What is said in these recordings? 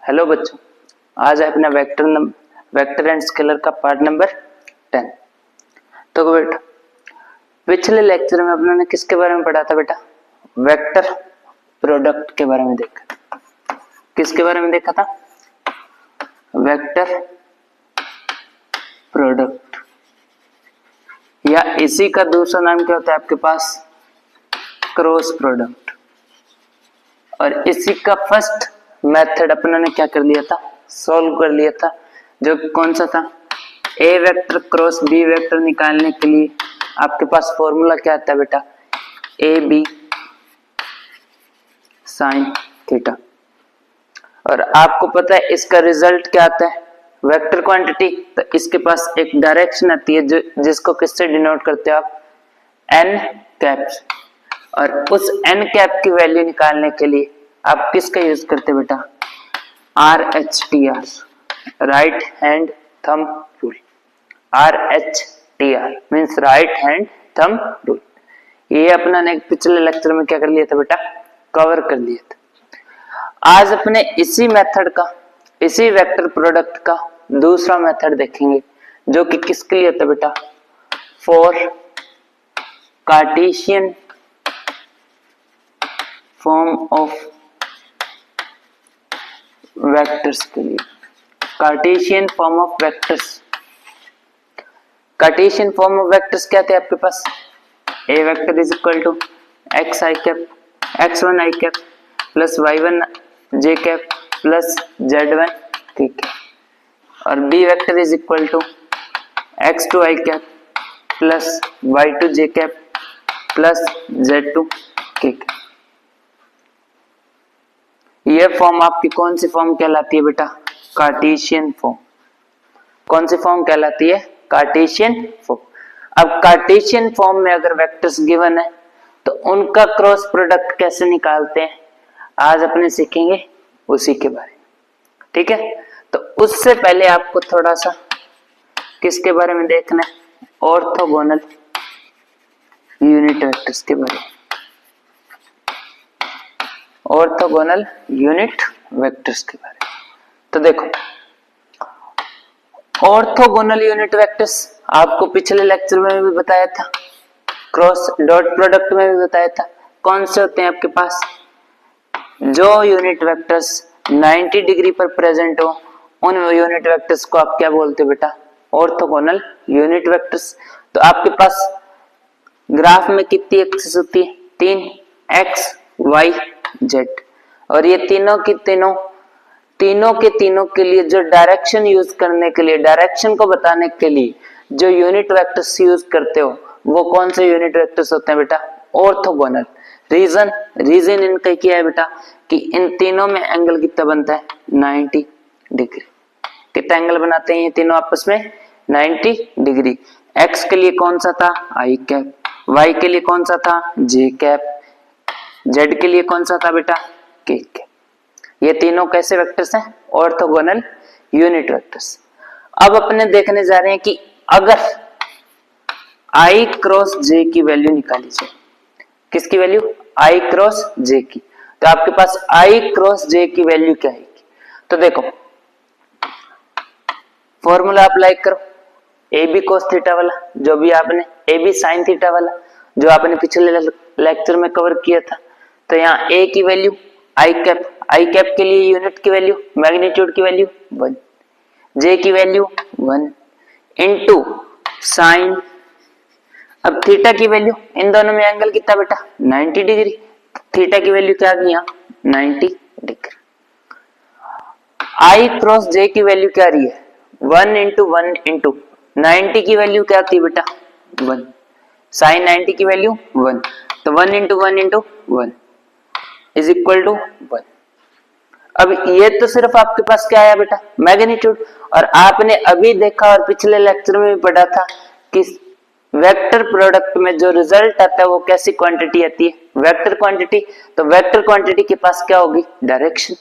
Hello बच्चों, आज है अपना वेक्टर एंड स्केलर का पार्ट नंबर 10। तो बेटा पिछले लेक्चर में अपने किसके बारे में पढ़ा था बेटा? वेक्टर प्रोडक्ट के बारे में देखा। किसके बारे में देखा था? वेक्टर प्रोडक्ट, या इसी का दूसरा नाम क्या होता है आपके पास? Cross product. और इसी का फर्स्ट मेथड अपने ने क्या कर लिया था? सॉल्व कर लिया था, जो कौन सा था? ए वेक्टर क्रॉस बी वेक्टर निकालने के लिए आपके पास फॉर्मूला क्या आता है बेटा? A b sine theta. और आपको पता है इसका रिजल्ट क्या आता है? Vector quantity. तो इसके पास एक डायरेक्शन आती है जो जिसको किससे डिनोट करते हो आप? N caps. और उस एन कैप की वैल्यू निकालने के लिए आप किसका यूज करते बेटा? RHTR, right hand thumb rule. RHTR means right hand thumb rule. ये अपना ने पिछले लेक्चर में क्या कर लिया था बेटा? कवर कर लिया था। आज अपने इसी मेथड का, इसी वेक्टर प्रोडक्ट का दूसरा मेथड देखेंगे, जो कि किसके लिए होता है बेटा? For Cartesian form of vectors के लिए। Cartesian form of vectors. Cartesian form of vectors क्या थे आपके पास? A vector is equal to x i cap, x1 i cap plus y1 j cap plus z1 k cap. और b vector is equal to x2 i cap plus y2 j cap plus z2 k cap. ये form आपकी कौन सी form कहलाती है बेटा? Cartesian form. कौन सी form कहलाती है? Cartesian form. अब कार्टेशियन फॉर्म में अगर वेक्टर्स गिवन है तो उनका क्रॉस प्रोडक्ट कैसे निकालते हैं, आज अपने सीखेंगे उसी के बारे में। ठीक है, तो उससे पहले आपको थोड़ा सा किसके बारे में देखना है? ऑर्थोगोनल यूनिट वेक्टर्स के बारे में। ऑर्थोगोनल यूनिट वेक्टर्स के बारे में। तो देखो, ऑर्थोगोनल यूनिट वेक्टर्स आपको पिछले लेक्चर में भी बताया था, क्रॉस डॉट प्रोडक्ट में भी बताया था। कौन से होते हैं आपके पास? जो यूनिट वेक्टर्स 90 डिग्री पर प्रेजेंट हो उन यूनिट वेक्टर्स को आप क्या बोलते हो बेटा? Orthogonal unit vectors. तो आपके पास ग्राफ में कितनी एक्सिस होती है? 3, x y z। और ये तीनों के लिए जो डायरेक्शन यूज करने के लिए, डायरेक्शन को बताने के लिए जो यूनिट वेक्टर्स यूज करते हो वो कौन से यूनिट वेक्टर्स होते हैं बेटा? ऑर्थोगोनल। रीजन इनका क्या है बेटा? कि इन तीनों में एंगल कितना बनता है? 90 डिग्री। कितना एंगल बनाते हैं ये तीनों आपस में? 90 डिग्री। एक्स के लिए कौन सा था? आई कैप। वाई के लिए कौन सा था? जे कैप। जेड के लिए कौन सा था बेटा? के कैप। ये तीनों कैसे वेक्टर्स हैं? Orthogonal unit vectors. अब अपने देखने जा रहे हैं कि अगर i क्रॉस j की वैल्यू निकाली जाए। किसकी वैल्यू? i क्रॉस j की। तो आपके पास i क्रॉस j की वैल्यू क्या आएगी? तो देखो, फॉर्मूला अप्लाई करो, ए बी कोस थीटा वाला, जो भी आपने ए बी साइन थीटा वाला जो आपने पिछले लेक्चर में कवर किया था। तो यहाँ a की वैल्यू आई कैप के लिए यूनिट की वैल्यू, मैग्नीट्यूड की वैल्यू 1, j की वैल्यू 1 इनटू साइन। अब थीटा की वैल्यू, इन दोनों में एंगल कितना बेटा? 90 डिग्री। थीटा की वैल्यू क्या आ गई यहाँ? 90 डिग्री। i क्रॉस j की वैल्यू क्या आ रही है? 1 इंटू 1 इंटू 90 की वैल्यू क्या आती है बेटा? 1। साइन 90 की वैल्यू 1। तो 1 into 1 into 1 is equal to 1। अब ये तो सिर्फ आपके पास क्या आया बेटा? मैग्नीट्यूड। और आपने अभी देखा और पिछले लेक्चर में भी पढ़ा था कि वेक्टर प्रोडक्ट में जो रिजल्ट आता है वो कैसी क्वांटिटी आती है? Vector quantity. तो वेक्टर क्वांटिटी के पास क्या होगी? डायरेक्शन।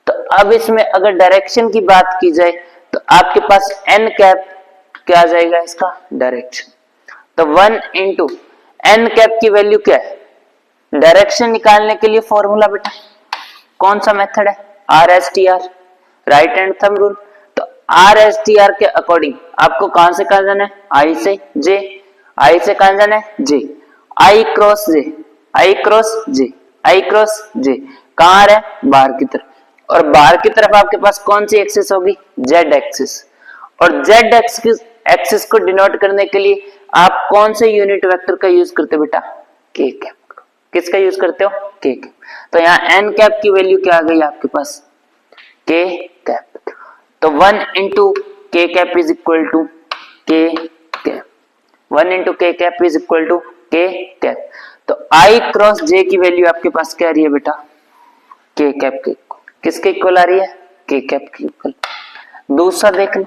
तो अब इसमें अगर डायरेक्शन की बात की जाए तो आपके पास एन कैप क्या आ जाएगा? इसका डायरेक्शन। तो 1 इंटू एन कैप की वैल्यू क्या है? डायरेक्शन निकालने के लिए फॉर्मूला बेटा कौन सा मेथड है? RHTR। Right hand thumb rule. तो आर एस टी आर के अकॉर्डिंग आपको कहां से कहां जाना है, आई से जे, आई से कहां जाना है जे, आई क्रॉस जे, आई क्रॉस जे, आई क्रॉस जे, कहां है बाहर की तरफ, और बाहर की तरफ आपके पास कौन सी एक्सिस होगी, जेड एक्सिस, और जेड एक्सिस को डिनोट करने के लिए आप कौन से यूनिट वेक्टर का यूज करते हो बेटा, के कैप। किसका यूज करते हो, के कैप। तो यहाँ एन कैप की वैल्यू क्या आ गई आपके पास, के कैप। तो 1 इंटू के कैप इज इक्वल टू के कैप, 1 इंटू के कैप इज इक्वल टू के कैप। तो आई क्रॉस जे की वैल्यू आपके पास क्या आ रही है बेटा, के कैप के इक्वल। किसके इक्वल आ रही है, के कैप के इक्वल। दूसरा देख लो,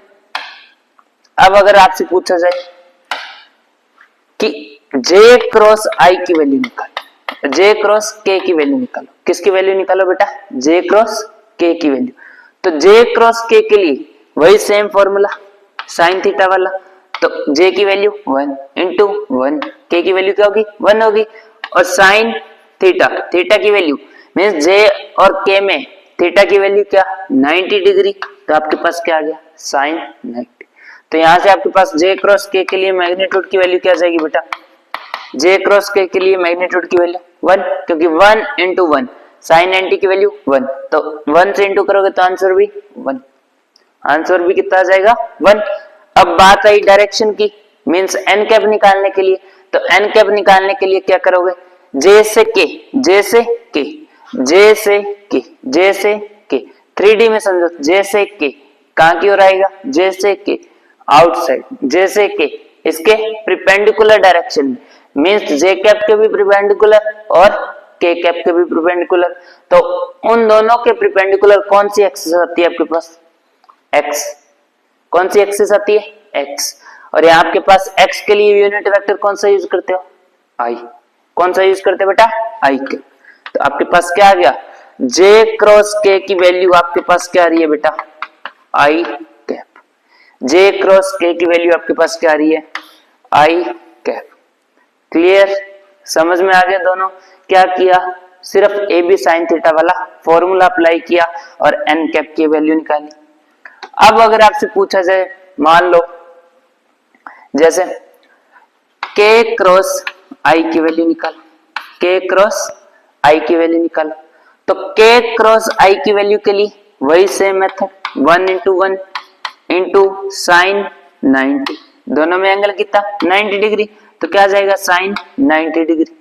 अब अगर आपसे पूछा जाए कि जे क्रॉस आई की वैल्यू निकालो, जे क्रॉस के की वैल्यू निकालो, किसकी वैल्यू निकालो बेटा, जे क्रॉस के की वैल्यू। तो जे क्रॉस के के लिए वही सेम फॉर्मूला साइन थीटा वाला। तो जे की वैल्यू 1 इंटू 1, के की वैल्यू क्या होगी 1 होगी, और साइन थीटा, थीटा की वैल्यू मीन्स जे और के में थीटा की वैल्यू क्या 90 डिग्री। तो आपके पास क्या आ गया साइन 90। तो यहां से आपके पास जे क्रॉस के के लिए मैग्नीट्यूड की वैल्यू क्या जाएगी बेटा, जे क्रॉस के के लिए मैग्नीट्यूड की वैल्यू 1, क्योंकि 1 इंटू 1 साइन 90 की वैल्यू 1, तो 1 से इंटू करोगे तो आंसर भी 1, आंसर भी कितना आ जाएगा 1। अब बात आई डायरेक्शन की, मींस एन कैप निकालने के लिए। तो एन कैप निकालने के लिए क्या करोगे, जे से के, जे से के, जे से के, जे से के, 3D में समझो, जे से के कहां की ओर आएगा, जे से के आउटसाइड, जे से के इसके प्रिपेंडिकुलर डायरेक्शन में, मींस जे कैप के भी प्रिपेंडिकुलर और के कैप के भी प्रिपेंडिकुलर। तो उन दोनों के प्रिपेंडिकुलर कौन सी एक्सिस आती है आपके पास, एक्स। कौन सी एक्सिस आती है, एक्स। और यहाँ आपके पास एक्स के लिए यूनिट वेक्टर कौन सा यूज करते हो, आई। कौन सा यूज करते हो बेटा, आई के। तो आपके पास क्या आ गया, जे क्रॉस के की वैल्यू आपके पास क्या आ रही है बेटा, आई कैप। जे क्रॉस के की वैल्यू आपके पास क्या आ रही है, आई कैप। क्लियर, समझ में आ गया दोनों। क्या किया, सिर्फ ए बी साइन थीटा वाला फॉर्मूला अप्लाई किया और एन कैप की वैल्यू निकाली। अब अगर आपसे पूछा जाए, मान लो जैसे के क्रॉस आई की वैल्यू निकालो, के क्रॉस आई की वैल्यू निकालो। तो के क्रॉस आई की वैल्यू के लिए वही same method, 1 into 1 into sign 90, दोनों में एंगल कितना 90 डिग्री, तो क्या जाएगा साइन 90 डिग्री।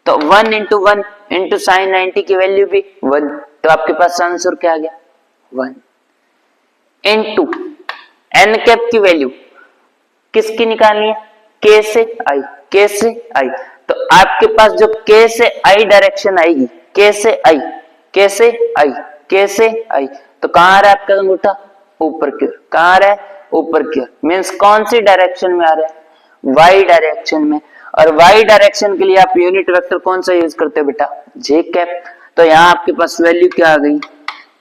तो 1 इंटू 1 इंटू साइन 90 की वैल्यू भी 1, तो आपके पास आंसर क्या आ गया 1 इंटू एन कैप की वैल्यू किसकी निकालनी है, के से आई, के से आई। तो आपके पास जो के से आई डायरेक्शन आएगी, के से आई, के से आई, के से आई, तो कहां आ रहा है आपका अंगूठा, ऊपर की ओर। कहां आ रहा है, ऊपर की ओर। मीन्स कौन सी डायरेक्शन में आ रहा है, वाई डायरेक्शन में। और वाई डायरेक्शन के लिए आप यूनिट वेक्टर कौन सा यूज करते हो बेटा, जे कैप। तो यहाँ आपके पास वैल्यू क्या आ गई,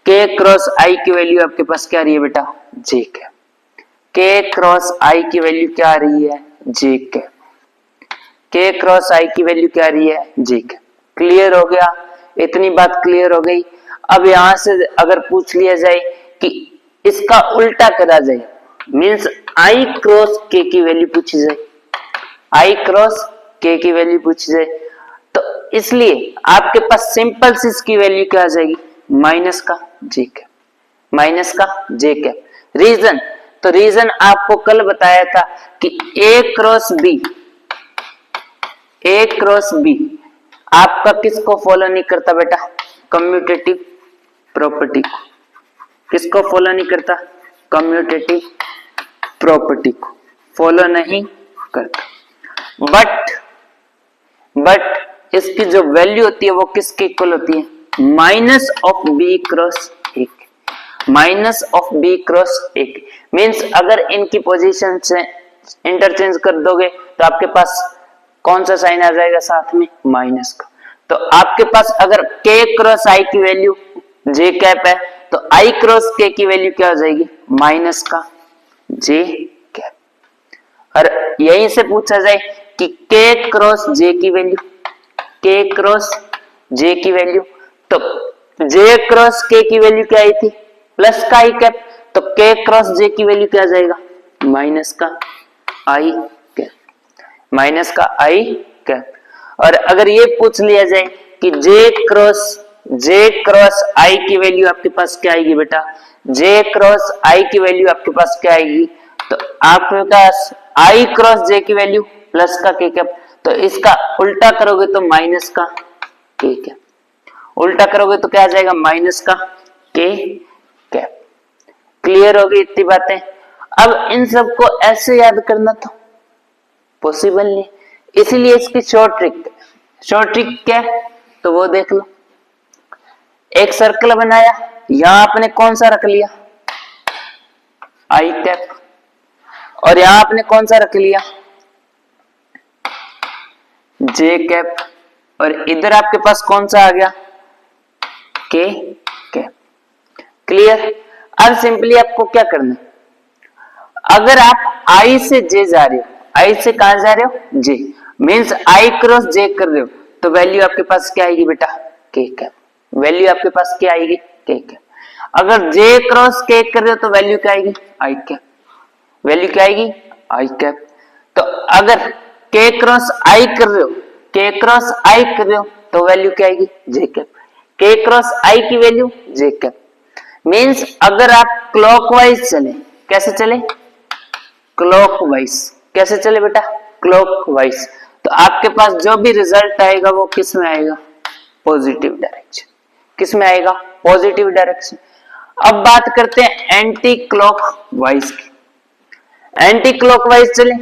के क्रॉस आई की वैल्यू आपके पास क्या आ रही है बेटा, जे कैप। के क्रॉस आई की वैल्यू क्या आ रही है, जे कैप। के क्रॉस आई की वैल्यू क्या आ रही है, जे कैप। क्लियर हो गया, इतनी बात क्लियर हो गई। अब यहां से अगर पूछ लिया जाए कि इसका उल्टा करा जाए, मींस आई क्रॉस के की वैल्यू पूछी जाए, आई क्रॉस के की वैल्यू पूछी जाए, तो इसलिए आपके पास सिंपल सी इसकी वैल्यू क्या आ जाएगी, माइनस का जे कैप, माइनस का जे कैप। रीजन, तो रीजन आपको कल बताया था कि ए क्रॉस बी, ए क्रॉस बी आपका किसको फॉलो नहीं करता बेटा, कम्यूटेटिव प्रॉपर्टी को। किसको फॉलो नहीं करता, कम्यूटेटिव प्रॉपर्टी को फॉलो नहीं करता। बट इसकी जो वैल्यू होती है वो किसके इक्वल होती है, minus of b cross a, minus of b cross a. Means अगर इनकी पोजीशन से इंटरचेंज कर दोगे तो आपके पास कौन सा साइन आ जाएगा साथ में, माइनस का। तो आपके पास अगर के क्रॉस आई की वैल्यू जे कैप है, तो आई क्रॉस के की वैल्यू क्या हो जाएगी, माइनस का जे कैप। और यहीं से पूछा जाए कि के क्रॉस जे की वैल्यू, के क्रॉस जे की वैल्यू, तो जे क्रॉस के की वैल्यू क्या आई थी, प्लस का आई कैप, तो के क्रॉस जे की वैल्यू क्या आ जाएगा, माइनस का आई कैप, माइनस का आई कैप। और अगर ये पूछ लिया जाए कि जे क्रॉस आई की वैल्यू आपके पास क्या आएगी बेटा, जे क्रॉस आई की वैल्यू आपके पास क्या आएगी, तो आपके पास आई क्रॉस जे की वैल्यू प्लस का के कैप, तो इसका उल्टा करोगे तो माइनस का के कैप, उल्टा करोगे तो क्या आ जाएगा, माइनस का के कैप। क्लियर होगी इतनी बातें। अब इन सबको ऐसे याद करना तो पॉसिबल नहीं, इसीलिए इसकी शॉर्ट ट्रिक क्या है, तो वो देख लो। एक सर्कल बनाया, यहां आपने कौन सा रख लिया, आई कैप, और यहां आपने कौन सा रख लिया, जे कैप, और इधर आपके पास कौन सा आ गया, के कैप। क्लियर। अब सिंपली आपको क्या करना है, अगर आप आई से जे जा रहे हो, आई से कहां जा रहे हो, जे, मींस आई क्रॉस जे कर रहे हो, तो वैल्यू आपके पास क्या आएगी बेटा, के कैप, वैल्यू आपके पास क्या आएगी, के कैप। अगर जे क्रॉस के कर रहे हो तो वैल्यू क्या आएगी, आई कैप, वैल्यू क्या आएगी, आई कैप। तो अगर के क्रॉस आई कर रहे हो, के क्रॉस आई कर रहे हो, तो वैल्यू क्या आएगी, जे कैप, के क्रॉस आई की वैल्यू जे कैप। मींस अगर आप क्लॉकवाइज चले, कैसे चले, क्लॉकवाइज, कैसे चले बेटा, क्लॉकवाइज, तो आपके पास जो भी रिजल्ट आएगा वो किस में आएगा, पॉजिटिव डायरेक्शन, किस में आएगा, पॉजिटिव डायरेक्शन। अब बात करते हैं एंटी क्लॉकवाइज की। एंटी क्लॉकवाइज चले,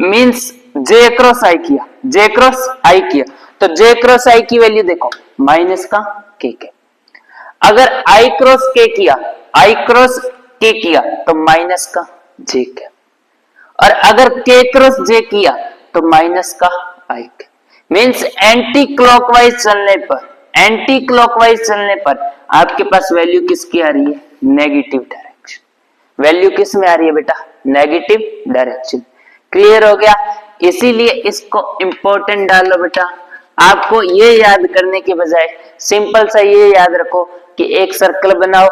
मींस जे क्रॉस आई किया, जे क्रॉस आई किया, तो जे क्रॉस आई की वैल्यू देखो, माइनस का के। अगर आई क्रॉस के किया, आई क्रॉस के किया, तो माइनस का जे के, और अगर के क्रॉस जे किया तो माइनस का आई के। मींस एंटी क्लॉकवाइज चलने पर आपके पास वैल्यू किसकी आ रही है, नेगेटिव डायरेक्शन। वैल्यू किस में आ रही है बेटा, नेगेटिव डायरेक्शन। क्लियर हो गया। इसीलिए इसको इंपॉर्टेंट डालो बेटा। आपको ये याद करने के बजाय सिंपल सा ये याद रखो कि एक सर्कल बनाओ,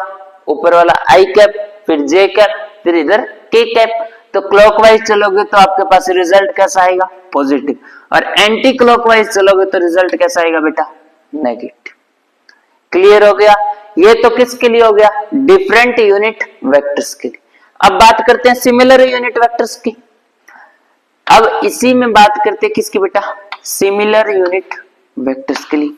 ऊपर वाला आई कैप, फिर जे कैप, फिर इधर के कैप। तो क्लॉकवाइज चलोगे तो आपके पास रिजल्ट कैसा आएगा, पॉजिटिव, और एंटी क्लॉकवाइज चलोगे तो रिजल्ट कैसा आएगा बेटा, नेगेटिव। क्लियर हो गया। ये तो किसके लिए हो गया, डिफरेंट यूनिट वेक्टर्स के लिए। अब बात करते हैं सिमिलर यूनिट वेक्टर्स की। अब इसी में बात करते हैं किसकी बेटा, सिमिलर यूनिट वेक्टर्स के लिए।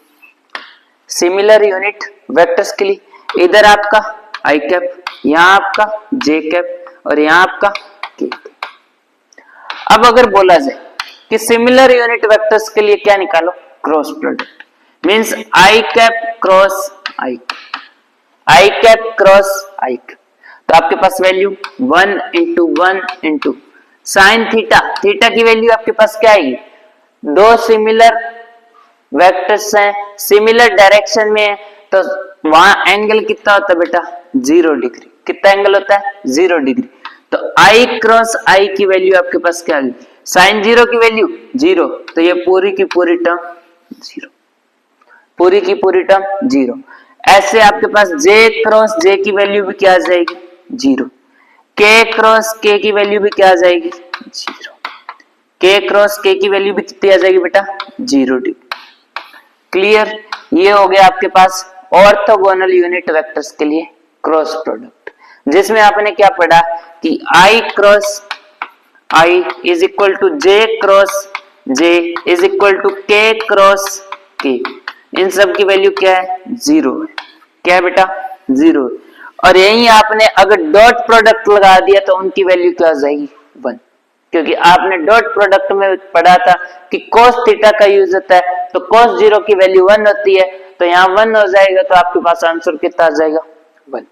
सिमिलर यूनिट वेक्टर्स के लिए इधर आपका आई कैप, यहां आपका जे कैप, और यहां आपका के कैप। अब अगर बोला जाए कि सिमिलर यूनिट वेक्टर्स के लिए क्या निकालो, cross product, means i cap cross i, i cap cross i cap, तो आपके पास value 1 into 1 into sine theta, theta की वैल्यू आपके पास क्या आएगी, दो सिमिलर वेक्टर्स हैं, सिमिलर डायरेक्शन में है, तो वहां एंगल कितना होता है बेटा, 0 डिग्री। कितना एंगल होता है, 0 डिग्री। तो आई क्रॉस आई की वैल्यू आपके पास क्या आ गई, साइन 0 की वैल्यू 0, तो ये पूरी की पूरी टर्म 0, पूरी की पूरी टर्म 0। ऐसे आपके पास जे क्रॉस जे की वैल्यू भी क्या आ जाएगी, 0। के क्रॉस के की वैल्यू भी क्या आ जाएगी, 0। के क्रॉस के की वैल्यू भी कितनी आ जाएगी बेटा, 0 डिग्री। क्लियर। ये हो गया आपके पास ऑर्थोगोनल यूनिट वेक्टर्स के लिए क्रॉस प्रोडक्ट, जिसमें आपने क्या पढ़ा कि i cross i is equal to j cross j is equal to k cross k. इन सब की वैल्यू क्या है, 0 है। क्या है बेटा, 0। और यही आपने अगर डॉट प्रोडक्ट लगा दिया तो उनकी वैल्यू क्या हो जाएगी, 1, क्योंकि आपने डॉट प्रोडक्ट में पढ़ा था कि cos थीटा का यूज होता है, तो cos 0 की वैल्यू 1 होती है, तो यहाँ 1 हो जाएगा, तो आपके पास आंसर कितना आ जाएगा, 1।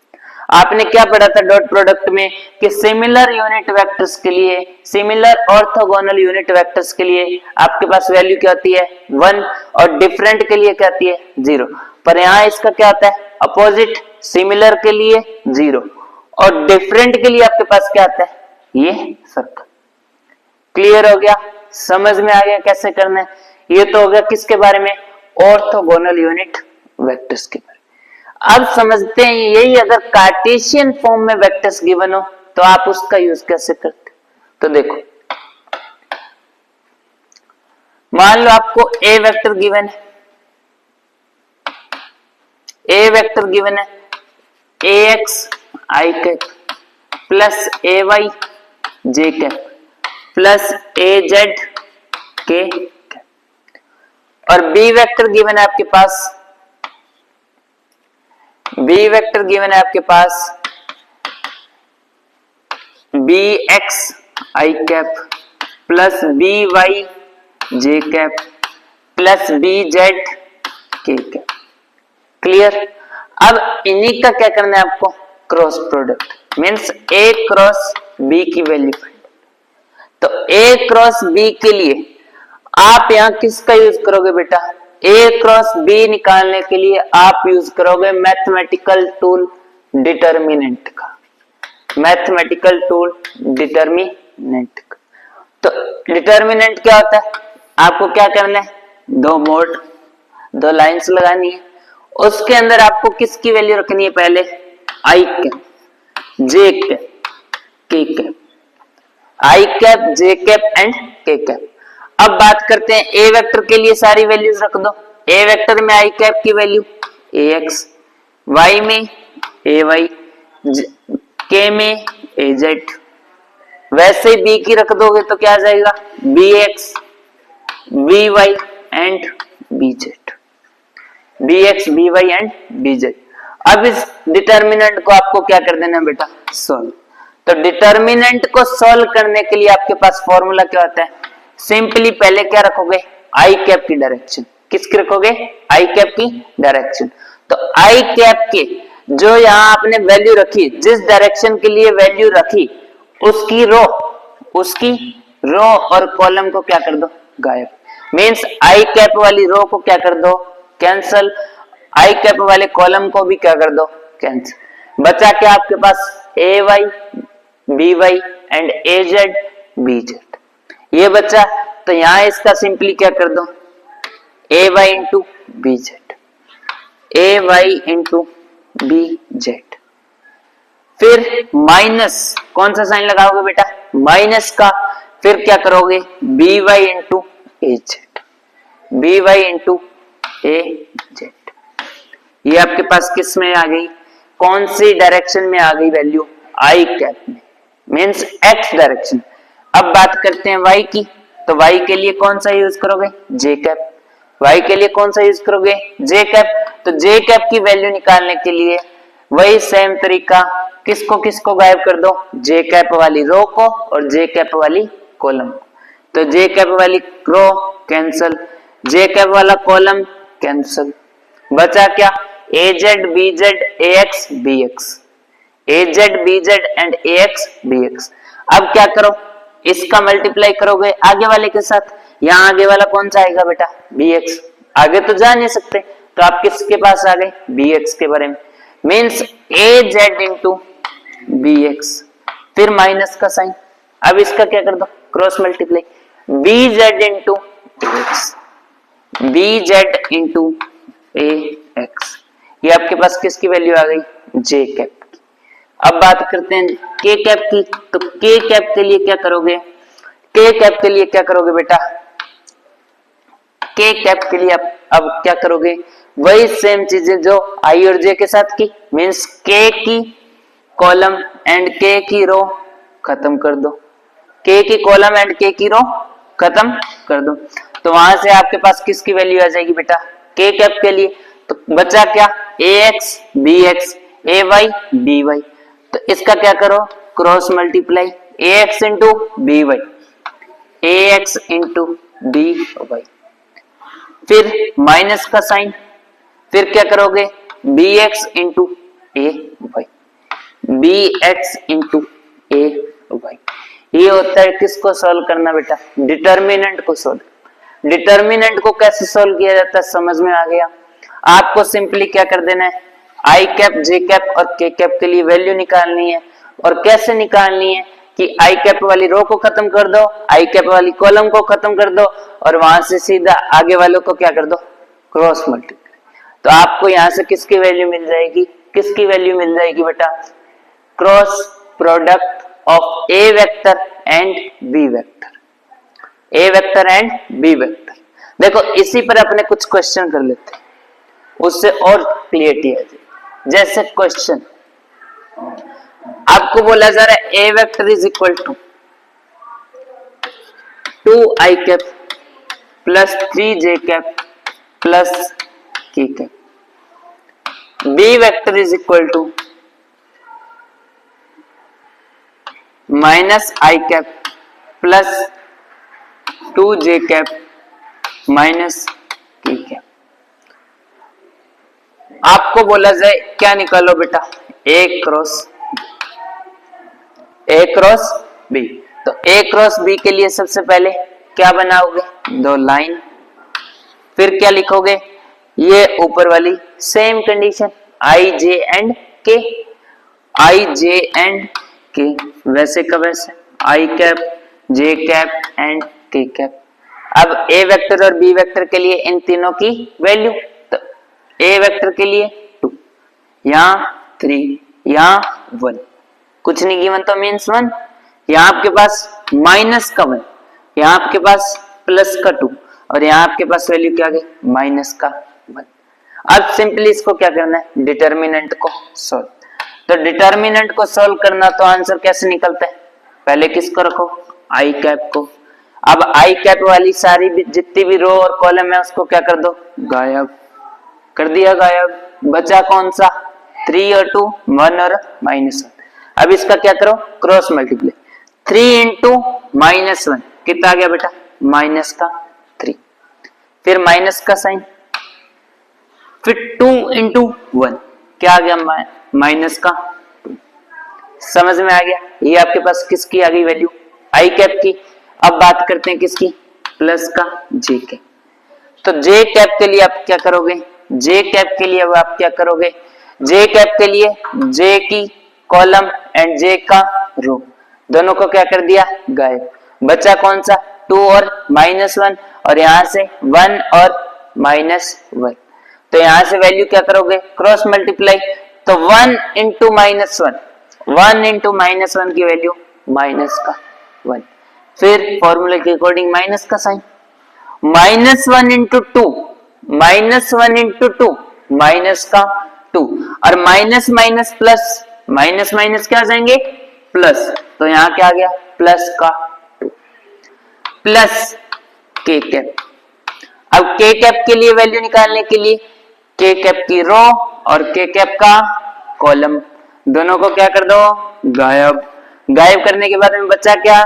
आपने क्या पढ़ा था डॉट प्रोडक्ट में कि सिमिलर यूनिट वेक्टर्स के लिए, सिमिलर ऑर्थोगोनल यूनिट वेक्टर्स के लिए आपके पास वैल्यू क्या होती है, 1, और डिफरेंट के लिए क्या होती है, 0। पर यहाँ इसका क्या होता है, अपोजिट, सिमिलर के लिए 0 और डिफरेंट के लिए आपके पास क्या आता है, ये सर्कल। क्लियर हो गया, समझ में आ गया कैसे करना है। ये तो हो गया किसके बारे में, ऑर्थोगोनल यूनिट वेक्टर्स के बारे में। अब समझते हैं यही अगर कार्टेशियन फॉर्म में वेक्टर्स गिवन हो तो आप उसका यूज कैसे करते। तो देखो मान लो आपको ए वेक्टर गिवन है, ए वेक्टर गिवन है ए x i cap plus A Y J cap plus A Z के कैप, और बी वेक्टर गिवन है आपके पास, बी वेक्टर गिवन है आपके पास B x i cap plus B Y J cap plus B Z के cap. Clear. अब इन्हीं का क्या करना है आपको, क्रॉस प्रोडक्ट मींस ए क्रॉस बी की वैल्यू फाइंड। तो ए क्रॉस बी के लिए आप यहां किसका यूज करोगे बेटा, ए क्रॉस बी निकालने के लिए आप यूज करोगे मैथमेटिकल टूल डिटर्मिनेंट का, मैथमेटिकल टूल डिटर्मिनेंट का। तो डिटर्मिनेंट क्या होता है, आपको क्या करना है, दो मोड दो लाइंस लगानी है, उसके अंदर आपको किसकी वैल्यू रखनी है, पहले आई कैप जे कैप के cap, I cap J cap and के कैप। अब बात करते हैं ए वेक्टर के लिए सारी वैल्यूज रख दो। ए वेक्टर में आई कैप की वैल्यू ए एक्स, वाई में ए वाई, के में ए जेड, वैसे ही बी की रख दोगे तो क्या आ जाएगा b x b y and b z, b x b y and b z. अब इस डिटर्मिनेंट को आपको क्या कर देना बेटा, सोल्व। तो डिटर्मिनेंट को सोल्व करने के लिए आपके पास फॉर्मूला क्या होता है, सिंपली पहले क्या रखोगे, आई कैप की डायरेक्शन, किसकी रखोगे, आई कैप की डायरेक्शन। तो आई कैप के जो यहां आपने वैल्यू रखी, जिस डायरेक्शन के लिए वैल्यू रखी उसकी रो और कॉलम को क्या कर दो, गायब। मींस आई कैप वाली रो को क्या कर दो, कैंसल, आई कैप वाले कॉलम को भी क्या कर दो, कैंसिल। बचा क्या आपके पास a y b y and a z b z, ये बचा। तो यहां इसका सिंपली क्या कर दो, a y into b z, a y into b z, फिर माइनस कौन सा साइन लगाओगे बेटा, माइनस का, फिर क्या करोगे बी वाई इंटू ए जेड, बी वाई इंटू ए जेड। ये आपके पास किस में आ गई, कौन सी डायरेक्शन में आ गई वैल्यू, आई कैप में, मींस एक्स डायरेक्शन। अब बात करते हैं वाई की, तो वाई के लिए कौन सा यूज करोगे, जे कैप, वाई के लिए कौन सा यूज करोगे, जे कैप। तो जे कैप की वैल्यू निकालने के लिए वही सेम तरीका, किसको किसको गायब कर दो, जे कैप वाली रो को और जे कैप वाली कॉलम को। तो जे कैप वाली रो कैंसल, जे कैप वाला कॉलम कैंसल, बचा क्या a z b z a x b x, a z b z and a x b x. अब क्या करो, इसका मल्टीप्लाई करोगे आगे वाले के साथ, यहां आगे वाला कौन सा आएगा बेटा, बी एक्स, आगे तो जा नहीं सकते तो आप किसके पास आ गए, बी एक्स के बारे में, means a z into b x, फिर माइनस का साइन। अब इसका क्या कर दो, cross multiply, b z into a x, b z into a x, ये आपके पास किसकी वैल्यू आ गई, जे कैप की। अब बात करते हैं के कैप की, तो के कैप के लिए क्या करोगे, के कैप के लिए क्या करोगे बेटा, के कैप के लिए अब क्या करोगे, वही सेम चीजें जो आई और जे के साथ की, मींस के की कॉलम एंड के की रो खत्म कर दो, के की कॉलम एंड के की रो खत्म कर दो। तो वहां से आपके पास किसकी वैल्यू आ जाएगी बेटा, के कैप के लिए। तो बचा क्या, ए एक्स बी एक्स ए वाई बी वाई, तो इसका क्या करो, क्रॉस मल्टीप्लाई, ए एक्स इंटू बी वाई, ए एक्स इंटू बी वाई, फिर माइनस का साइन, फिर क्या करोगे बी एक्स इंटू ए वाई, बी एक्स इंटू ए वाई। ये होता है किसको सॉल्व करना बेटा, डिटर्मिनेंट को सॉल्व। डिटर्मिनेंट को कैसे सॉल्व किया जाता है समझ में आ गया। आपको सिंपली क्या कर देना है, आई कैप जे कैप और के कैप के लिए वैल्यू निकालनी है, और कैसे निकालनी है कि आई कैप वाली रो को खत्म कर दो, आई कैप वाली कॉलम को खत्म कर दो, और वहां से सीधा आगे वालों को क्या कर दो, क्रॉस मल्टीप्लाई। तो आपको यहां से किसकी वैल्यू मिल जाएगी, किसकी वैल्यू मिल जाएगी बेटा, cross product of a vector and b vector, a vector and b vector. देखो इसी पर अपने कुछ क्वेश्चन कर लेते हैं, उससे और क्लियरिटी आ जाए। जैसे क्वेश्चन आपको बोला जा रहा है a vector is equal to 2i cap plus 3j cap plus k cap, b vector is equal to minus i cap plus 2j cap minus k cap. आपको बोला जाए क्या निकालो बेटा, a क्रॉस b। तो a क्रॉस b के लिए सबसे पहले क्या बनाओगे, दो लाइन, फिर क्या लिखोगे, ये ऊपर वाली same condition i j and k, i j and k वैसे का वैसे i cap j cap and k cap. अब a वेक्टर और b वेक्टर के लिए इन तीनों की वैल्यू, तो a वेक्टर के लिए 2, यहाँ 3, यहाँ 1, कुछ नहीं गिवन तो मीन्स 1, यहाँ आपके पास माइनस का 1, यहाँ आपके पास प्लस का 2 और यहाँ आपके पास वैल्यू क्या आ गई माइनस का 1। अब सिंपली इसको क्या करना है, डिटर्मिनेंट को सॉल्व। तो डिटर्मिनेंट को सॉल्व करना तो आंसर कैसे निकलता है, पहले किसको रखो, आई कैप को। अब आई कैप वाली सारी जितनी भी रो और कॉलम है उसको क्या कर दो, गायब कर दिया, गायब। बचा कौन सा, 3 और 2, 1 और -1। अब इसका क्या करो, क्रॉस मल्टीप्लाई, 3 इंटू -1 कितना आ गया बेटा, माइनस का 3, फिर माइनस का साइन, फिर 2 इंटू 1 क्या आ गया, माइनस का 2। समझ में आ गया, ये आपके पास किसकी आ गई वैल्यू, आई कैप की। अब बात करते हैं किसकी, प्लस का जे कैप। तो जे कैप के लिए आप क्या करोगे, जे कैप के लिए अब आप क्या करोगे, जे कैप के लिए जे की कॉलम एंड जे का रो दोनों को क्या कर दिया, गायब। बचा कौन सा, 2 और -1 और यहां से 1 और -1। तो यहां से वैल्यू क्या करोगे, क्रॉस मल्टीप्लाई, तो 1 इंटू -1, 1 इंटू -1 की वैल्यू माइनस का 1, फिर फॉर्मूले के अकॉर्डिंग माइनस का साइन, -1 इंटू 2, -1 इंटू 2 माइनस का 2 और minus minus plus, minus minus क्या आ जाएंगे प्लस, तो यहां क्या आ गया प्लस का 2 प्लस के कैप। अब के कैप के लिए वैल्यू निकालने के लिए के कैप की रो और के कैप का कॉलम दोनों को क्या कर दो, गायब। गायब करने के बाद में बचा क्या,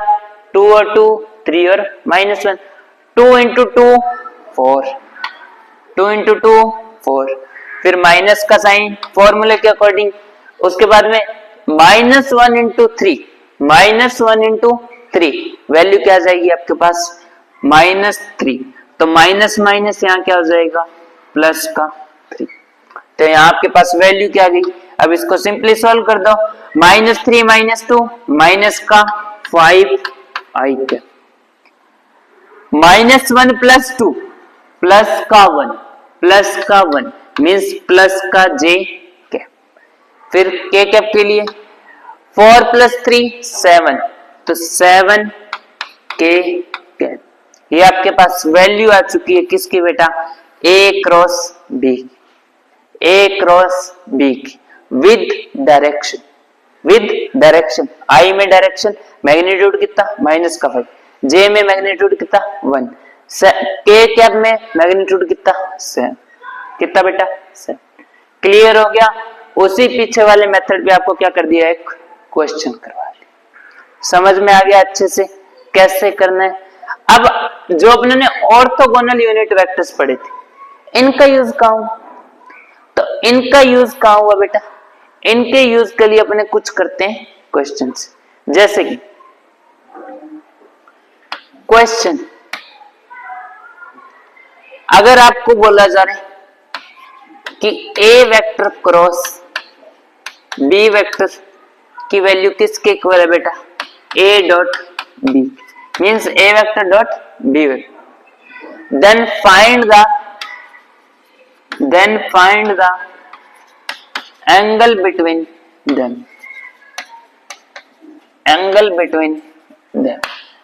2 और 2 3 और -1, 2 इंटू 2 4, 2 इंटू 2 4, फिर माइनस का साइन फॉर्मूले के अकॉर्डिंग, उसके बाद में -1 इंटू 3, -1 इंटू 3 वैल्यू क्या आ जाएगी आपके पास -3, तो माइनस माइनस यहाँ क्या हो जाएगा प्लस का 3, तो यहाँ आपके पास वैल्यू क्या आ गई। अब इसको सिंपली सॉल्व कर दो, -3 -2 माइनस का 5 आई कैप, -1 प्लस 2 प्लस का 1, प्लस का 1 मीन्स प्लस का जे कैप। फिर के कैप के लिए 4 प्लस 3 7, तो 7 के कैप। ये आपके पास वैल्यू आ चुकी है किसकी बेटा, ए क्रॉस बी, ए क्रॉस बी की विद डायरेक्शन, विद डायरेक्शन। आई में डायरेक्शन मैग्नीट्यूड कितना -5, जे में मैग्नीट्यूड कितना 1, के कैप में मैग्नीट्यूड कितना 7, कितना बेटा 7। क्लियर हो गया। उसी पीछे वाले मेथड पे आपको क्या कर दिया, एक क्वेश्चन करवा दिया। समझ में आ गया अच्छे से कैसे करना है। अब जो अपने ने ऑर्थोगोनल यूनिट वेक्टर्स पढ़े थे, इनका यूज कहां हुआ, तो इनका यूज कहां हुआ बेटा, इनके यूज के लिए अपने कुछ करते हैं क्वेश्चंस। जैसे कि क्वेश्चन, अगर आपको बोला जा रहा है कि a vector cross b vector की वैल्यू किसके इक्वल है बेटा, a dot b means a vector dot b vector, then find the then find the angle between them. Angle between them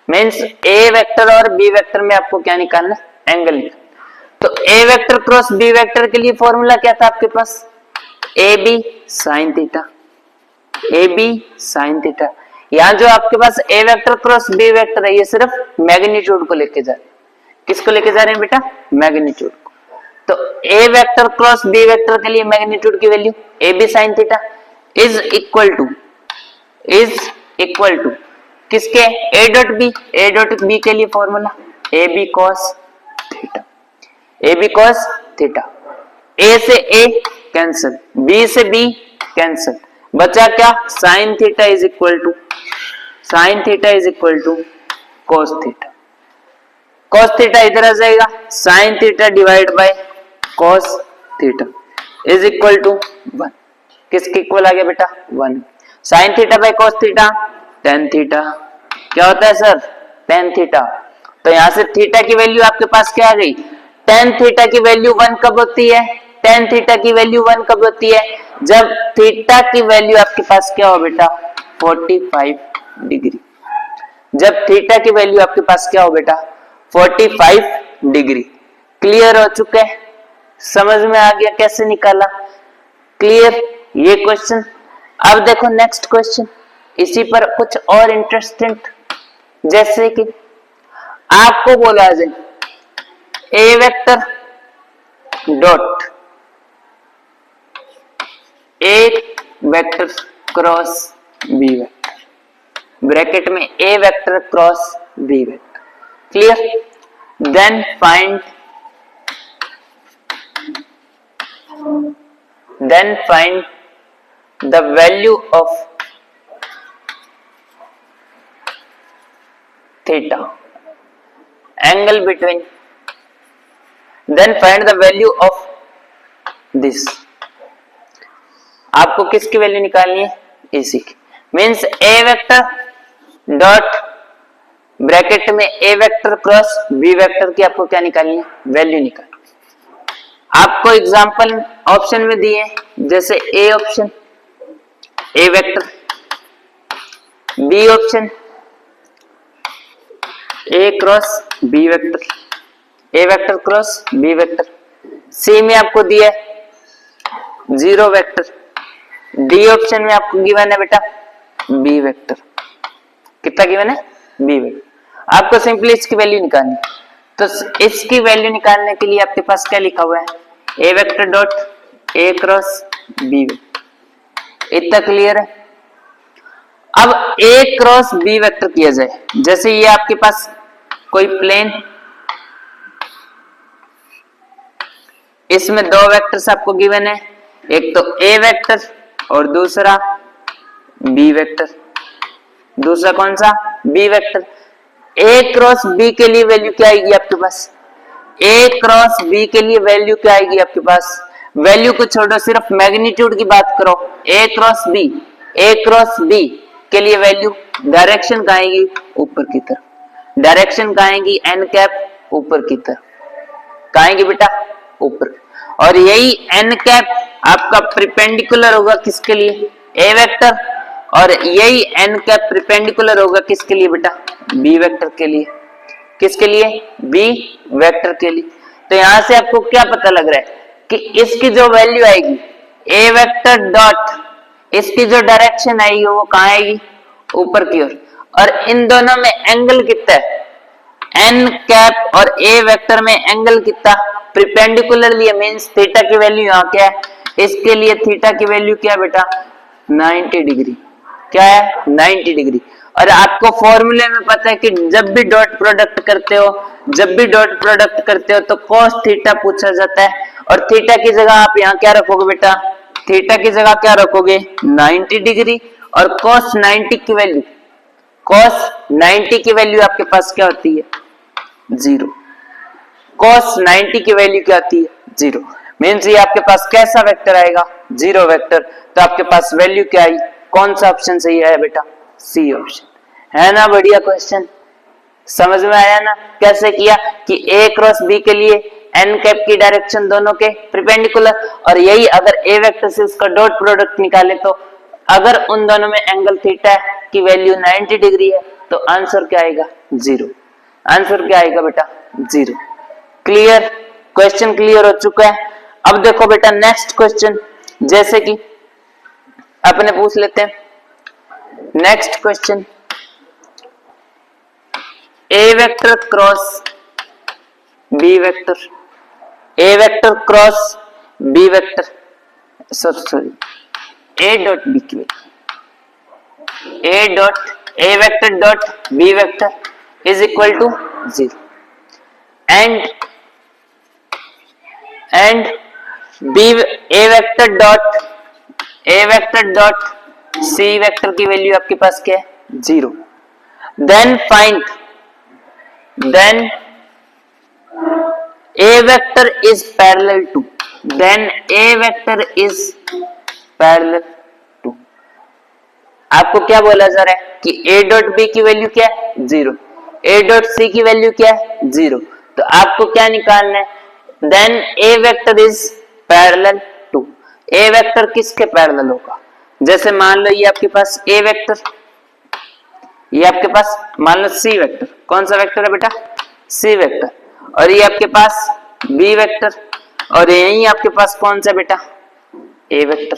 means a vector और b vector में आपको क्या निकालना है, एंगल निकालना। तो a vector cross b vector के लिए फॉर्मूला क्या था आपके पास, a b sine theta, a b sine theta. यहाँ जो आपके पास a vector cross b vector है ये सिर्फ मैग्नीट्यूड को लेके जा रहे हैं, किसको लेके जा रहे हैं बेटा, मैग्नीट्यूड को। तो a vector cross b vector के लिए मैग्नीट्यूड की value a b sine theta is equal to किसके, ए डॉट बी के लिए formula a b cos theta, a b cos theta. A से ए कैंसिल, बी से बी कैंसिल, बचा क्या, sine theta is equal to cos theta. Cos theta इधर आ जाएगा, sine theta divide by cos theta is equal to 1। किसके equal आ गया बेटा, 1। Sine theta by cos theta tan theta, क्या होता है सर, टेन थीटा। तो यहां से थीटा की वैल्यू आपके पास क्या आ गई, टेन थीटा की वैल्यू 1 कब होती है, टेन थीटा की वैल्यू 1 कब होती है, जब थीटा की वैल्यू आपके पास क्या हो बेटा, 45 डिग्री। जब थीटा की वैल्यू आपके पास क्या हो बेटा, 45 डिग्री। क्लियर हो चुका है, समझ में आ गया कैसे निकाला, क्लियर ये क्वेश्चन। अब देखो नेक्स्ट क्वेश्चन, इसी पर कुछ और इंटरेस्टिंग, जैसे कि आपको बोला जाए a vector dot a vector cross b vector, bracket में a vector cross b vector, clear. Then find the value of theta, angle between, then find the value of this। आपको किसकी वैल्यू निकालनी है, इसी की, means a vector dot bracket में a vector cross b vector की आपको क्या निकालनी है, वैल्यू निकालनी। आपको एग्जांपल ऑप्शन में दिए, जैसे a option a vector, b option a cross b vector, a vector cross b vector, c में आपको दिया जीरो वेक्टर, डी ऑप्शन में आपको गिवन है बेटा बी वेक्टर। कितना गिवन है, बी वेक्टर। आपको सिंपली इसकी वैल्यू निकालनी, तो इसकी वैल्यू निकालने के लिए आपके पास क्या लिखा हुआ है, a vector dot a cross b vector. इतना क्लियर है। अब ए क्रॉस बी वेक्टर किया जाए, जैसे ये आपके पास कोई प्लेन, इसमें दो वेक्टर्स आपको गिवन है, एक तो ए वेक्टर और दूसरा बी वेक्टर। दूसरा कौन सा, बी वेक्टर। ए क्रॉस बी के लिए वैल्यू क्या आएगी आपके पास, ए क्रॉस बी के लिए वैल्यू क्या आएगी आपके पास, वैल्यू को छोड़ो, सिर्फ मैग्नीट्यूड की बात करो। ए क्रॉस बी के लिए वैल्यू, डायरेक्शन कहाँ आएगी, ऊपर की तरफ, डायरेक्शन कहाँ आएगी, एन कैप ऊपर की तरफ, कहाँ आएगी बेटा, ऊपर। और यही एन कैप आपका प्रिपेंडिकुलर होगा किसके लिए, ए वेक्टर, और यही एन कैप प्रिपेंडिकुलर होगा किसके लिए बेटा, बी वेक्टर के लिए। किसके लिए, बी वेक्टर के लिए। तो यहां से आपको क्या पता लग रहा है कि इसकी जो वैल्यू आएगी, ए वेक्टर डॉट इसकी जो डायरेक्शन आएगी वो कहाँ आएगी, ऊपर की ओर। और इन दोनों में एंगल कितना है, एन कैप और ए वेक्टर में एंगल कितना, प्रिपेंडिकुलर लिए, मींस थीटा की वैल्यू यहाँ क्या है, इसके लिए थीटा की वैल्यू क्या है बेटा, 90 डिग्री। क्या है, 90 डिग्री। और आपको फॉर्मूले में पता है कि जब भी डॉट प्रोडक्ट करते हो तो cos थीटा पूछा जाता है, और थीटा की जगह आप यहाँ क्या रखोगे बेटा, थीटा की जगह क्या रखोगे, 90 डिग्री। और cos 90 की वैल्यू आपके पास क्या होती है, 0। cos 90 की वैल्यू क्या आती है, 0। मीन्स ये आपके पास कैसा वेक्टर आएगा, 0 वेक्टर। तो आपके पास वैल्यू क्या आई, कौन सा ऑप्शन सही है बेटा, सी ऑप्शन है ना। बढ़िया क्वेश्चन, समझ में आया ना कैसे किया कि ए क्रॉस बी के लिए एन कैप की डायरेक्शन दोनों के परपेंडिकुलर, और यही अगर ए वेक्टर से उसका डॉट प्रोडक्ट निकाले तो अगर उन दोनों में एंगल थीटा की वैल्यू 90 डिग्री है तो आंसर क्या आएगा? 0। आंसर क्या आएगा बेटा? 0। क्लियर? क्वेश्चन क्लियर हो चुका है। अब देखो बेटा नेक्स्ट क्वेश्चन, जैसे कि अपने पूछ लेते हैं next question, a vector cross b vector, a vector cross b vector, sorry a dot b की a dot a vector dot b vector is equal to 0 and b a vector dot c vector की value आपके पास क्या है? 0। Then find a vector is parallel to, then a vector is parallel to, आपको क्या बोला जा रहा है कि ए डॉट बी की वैल्यू क्या है? 0, ए डॉट सी की वैल्यू क्या है? 0। तो आपको क्या निकालना है? Then a vector is parallel to, a vector किसके पैरेलल होगा? जैसे मान लो ये आपके पास ए वेक्टर, ये आपके पास मान लो सी वेक्टर, कौन सा वेक्टर है बेटा? सी वेक्टर, और ये आपके पास बी वेक्टर, और यही आपके पास कौन सा बेटा? ए vector.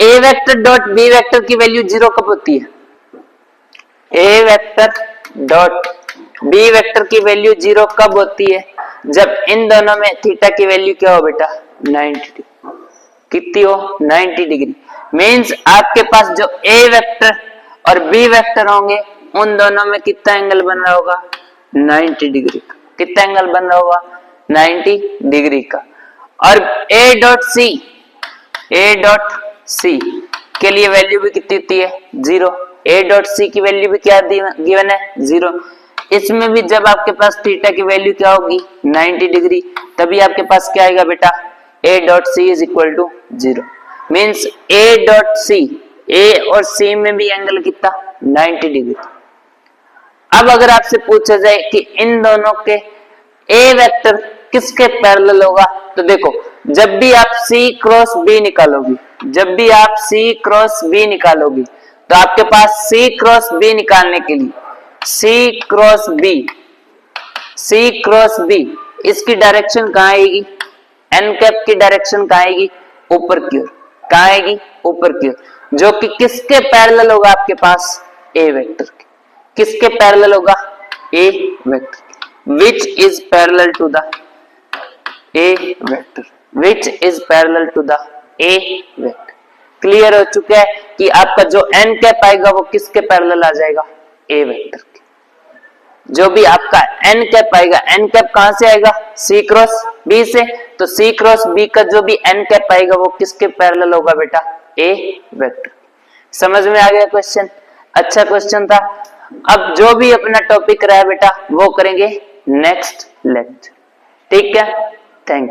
A vector dot b vector की वैल्यू 0 कब होती है? A vector dot b vector की वैल्यू 0 कब होती है? जब इन दोनों में थीटा की वैल्यू क्या हो बेटा? 90 डिग्री। कितनी हो? 90 डिग्री। मींस आपके पास जो ए वेक्टर और बी वेक्टर होंगे उन दोनों में कितना एंगल बन रहा होगा? 90 डिग्री का। कितना एंगल बन रहा होगा? 90 डिग्री का। और ए डॉट सी के लिए वैल्यू भी कितनी होती है? 0। ए डॉट सी की वैल्यू भी क्या गिवन है? 0। इसमें भी जब आपके पास थीटा की वैल्यू क्या होगी? 90 डिग्री, तभी आपके पास क्या आएगा बेटा? A dot c is equal to 0। Means a dot c, a और सी में भी एंगल कितना? 90 डिग्री। अब अगर आपसे पूछा जाए कि इन दोनों के ए वेक्टर किसके पैरेलल होगा, तो देखो जब भी आप C क्रॉस B निकालोगी, जब भी आप C क्रॉस B निकालोगी तो आपके पास C क्रॉस B निकालने के लिए C क्रॉस B इसकी डायरेक्शन कहाँ आएगी? एन कैप की डायरेक्शन कहाँ आएगी? ऊपर की ओर। कहाँ आएगी? ऊपर की ओर, जो कि किसके पैरेलल होगा आपके पास? ए वेक्टर के। किसके पैरेलल होगा? ए vector, which is parallel to the A vector, which is parallel to the A vector। Clear हो चुका है कि आपका जो n कैप आएगा वो किसके पैरेलल आ जाएगा? A वेक्टर के। जो भी आपका n कैप आएगा, n कैप कहां से आएगा? C क्रॉस B से, तो C क्रॉस B का जो भी n कैप आएगा वो किसके पैरेलल होगा बेटा? A vector. समझ में आ गया क्वेश्चन? अच्छा क्वेश्चन था। अब जो भी अपना टॉपिक रहा बेटा वो करेंगे नेक्स्ट लेक्चर। ठीक है, थैंक यू।